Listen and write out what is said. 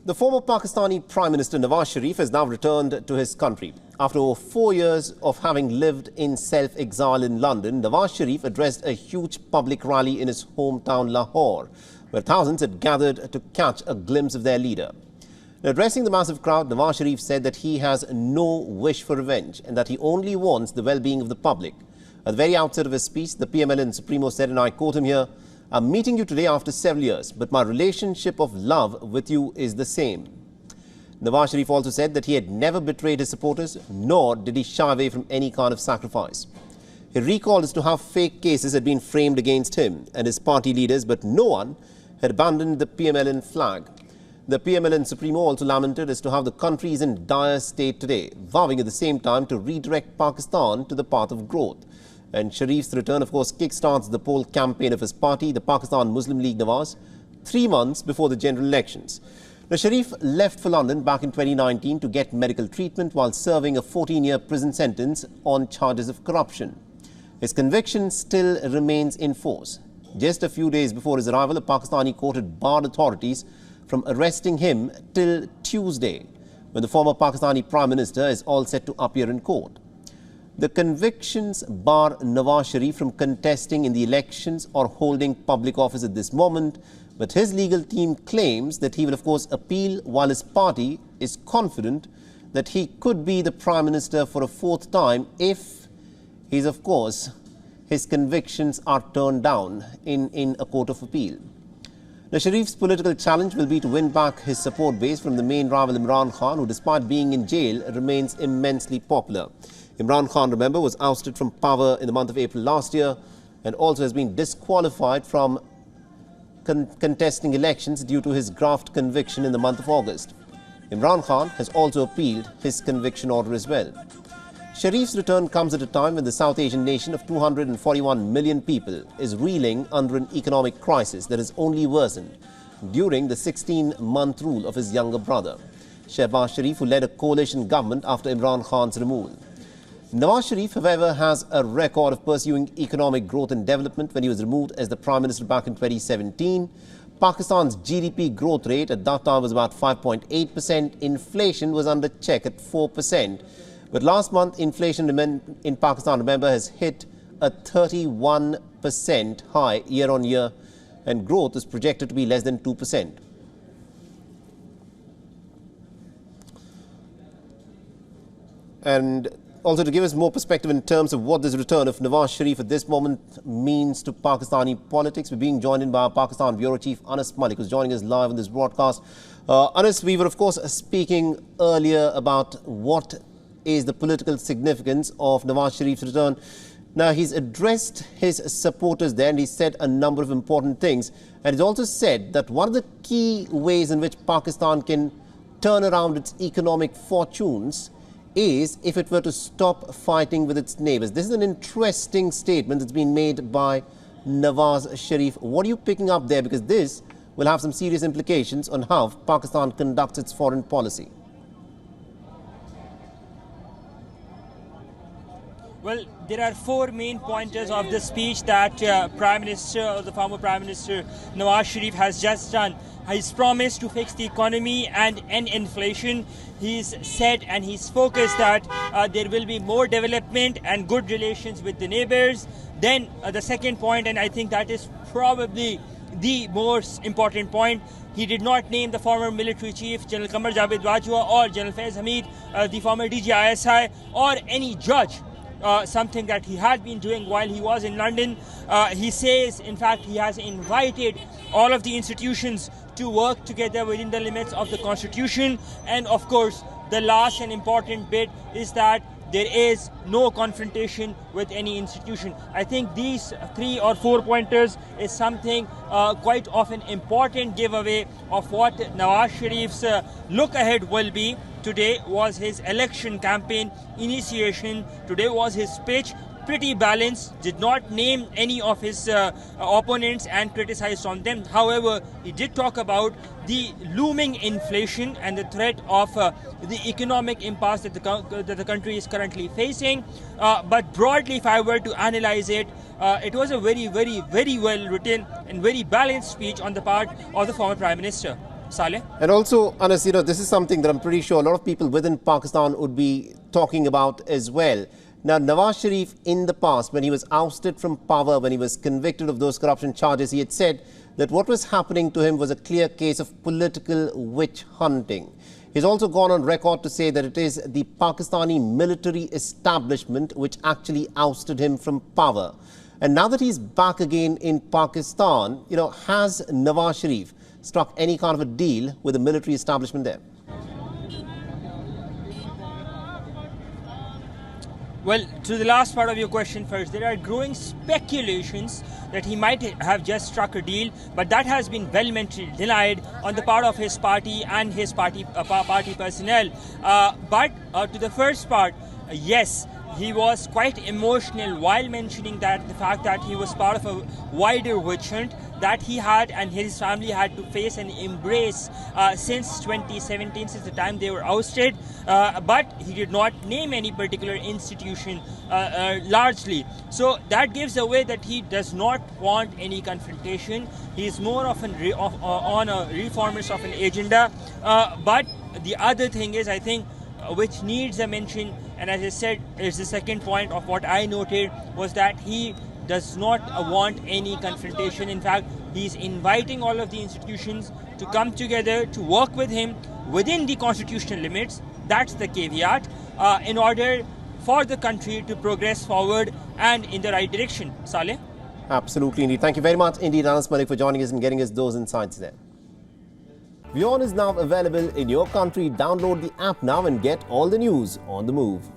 The former Pakistani Prime Minister Nawaz Sharif has now returned to his country. After over 4 years of having lived in self-exile in London, Nawaz Sharif addressed a huge public rally in his hometown Lahore, where thousands had gathered to catch a glimpse of their leader. Addressing the massive crowd, Nawaz Sharif said that he has no wish for revenge and that he only wants the well-being of the public. At the very outset of his speech, the PML-N Supremo said, and I quote him here, "I'm meeting you today after several years, but my relationship of love with you is the same." Nawaz Sharif also said that he had never betrayed his supporters, nor did he shy away from any kind of sacrifice. He recalled as to how fake cases had been framed against him and his party leaders, but no one had abandoned the PML-N flag. The PML-N Supremo also lamented as to how the country is in dire state today, vowing at the same time to redirect Pakistan to the path of growth. And Sharif's return, of course, kickstarts the poll campaign of his party, the Pakistan Muslim League-Nawaz, 3 months before the general elections. Now, Sharif left for London back in 2019 to get medical treatment while serving a 14-year prison sentence on charges of corruption. His conviction still remains in force. Just a few days before his arrival, a Pakistani court had barred authorities from arresting him till Tuesday, when the former Pakistani Prime Minister is all set to appear in court. The convictions bar Nawaz Sharif from contesting in the elections or holding public office at this moment, but his legal team claims that he will of course appeal, while his party is confident that he could be the Prime Minister for a 4th time if his convictions are turned down in a court of appeal. Now, Sharif's political challenge will be to win back his support base from the main rival Imran Khan, who despite being in jail remains immensely popular. Imran Khan, remember, was ousted from power in the month of April last year and also has been disqualified from contesting elections due to his graft conviction in the month of August. Imran Khan has also appealed his conviction order as well. Sharif's return comes at a time when the South Asian nation of 241 million people is reeling under an economic crisis that has only worsened during the 16-month rule of his younger brother, Shehbaz Sharif, who led a coalition government after Imran Khan's removal. Nawaz Sharif, however, has a record of pursuing economic growth and development. When he was removed as the Prime Minister back in 2017, Pakistan's GDP growth rate at that time was about 5.8%. Inflation was under check at 4%. But last month, inflation in Pakistan, remember, has hit a 31% high year on year, and growth is projected to be less than 2%. And also, to give us more perspective in terms of what this return of Nawaz Sharif at this moment means to Pakistani politics, we're being joined in by our Pakistan Bureau Chief Anas Malik, who's joining us live on this broadcast. Anas, we were of course speaking earlier about what is the political significance of Nawaz Sharif's return. Now, he's addressed his supporters there and he said a number of important things. And he's also said that one of the key ways in which Pakistan can turn around its economic fortunes is if it were to stop fighting with its neighbours. This is an interesting statement that's been made by Nawaz Sharif. What are you picking up there? Because this will have some serious implications on how Pakistan conducts its foreign policy. Well, there are 4 main pointers of the speech that the former Prime Minister Nawaz Sharif has just done. He's promised to fix the economy and end inflation. He's said and he's focused that there will be more development and good relations with the neighbours. Then the second point, and I think that is probably the most important point, he did not name the former military chief, General Qamar Javed Bajwa, or General Faiz Hamid, the former DG ISI, or any judge. Something that he had been doing while he was in London. He says, in fact, he has invited all of the institutions to work together within the limits of the Constitution. And of course, the last and important bit is that there is no confrontation with any institution. I think these 3 or 4 pointers is something quite often important giveaway of what Nawaz Sharif's look ahead will be. Today was his election campaign initiation. Today was his speech. Pretty balanced, did not name any of his opponents and criticized on them. However, he did talk about the looming inflation and the threat of the economic impasse that the country is currently facing. But broadly, if I were to analyze it, it was a very well written and very balanced speech on the part of the former Prime Minister. Saleh. And also, Anas, this is something that I'm pretty sure a lot of people within Pakistan would be talking about as well. Now, Nawaz Sharif, in the past, when he was ousted from power, when he was convicted of those corruption charges, he had said that what was happening to him was a clear case of political witch hunting. He's also gone on record to say that it is the Pakistani military establishment which actually ousted him from power. And now that he's back again in Pakistan, has Nawaz Sharif struck any kind of a deal with the military establishment there? Well, to the last part of your question first, there are growing speculations that he might have just struck a deal, but that has been vehemently denied on the part of his party and his party personnel. But to the first part, yes, he was quite emotional while mentioning that the fact that he was part of a wider witch hunt that he had and his family had to face and embrace since 2017, since the time they were ousted. But he did not name any particular institution largely. So that gives away that he does not want any confrontation. He is more of on a reformist of an agenda. But the other thing is, I think, which needs a mention, and as I said, is the second point of what I noted, was that he does not want any confrontation. In fact, he's inviting all of the institutions to come together to work with him within the constitutional limits. That's the caveat, in order for the country to progress forward and in the right direction. Saleh? Absolutely, indeed. Thank you very much, indeed, Anas Malik, for joining us and getting us those insights there. WION is now available in your country. Download the app now and get all the news on the move.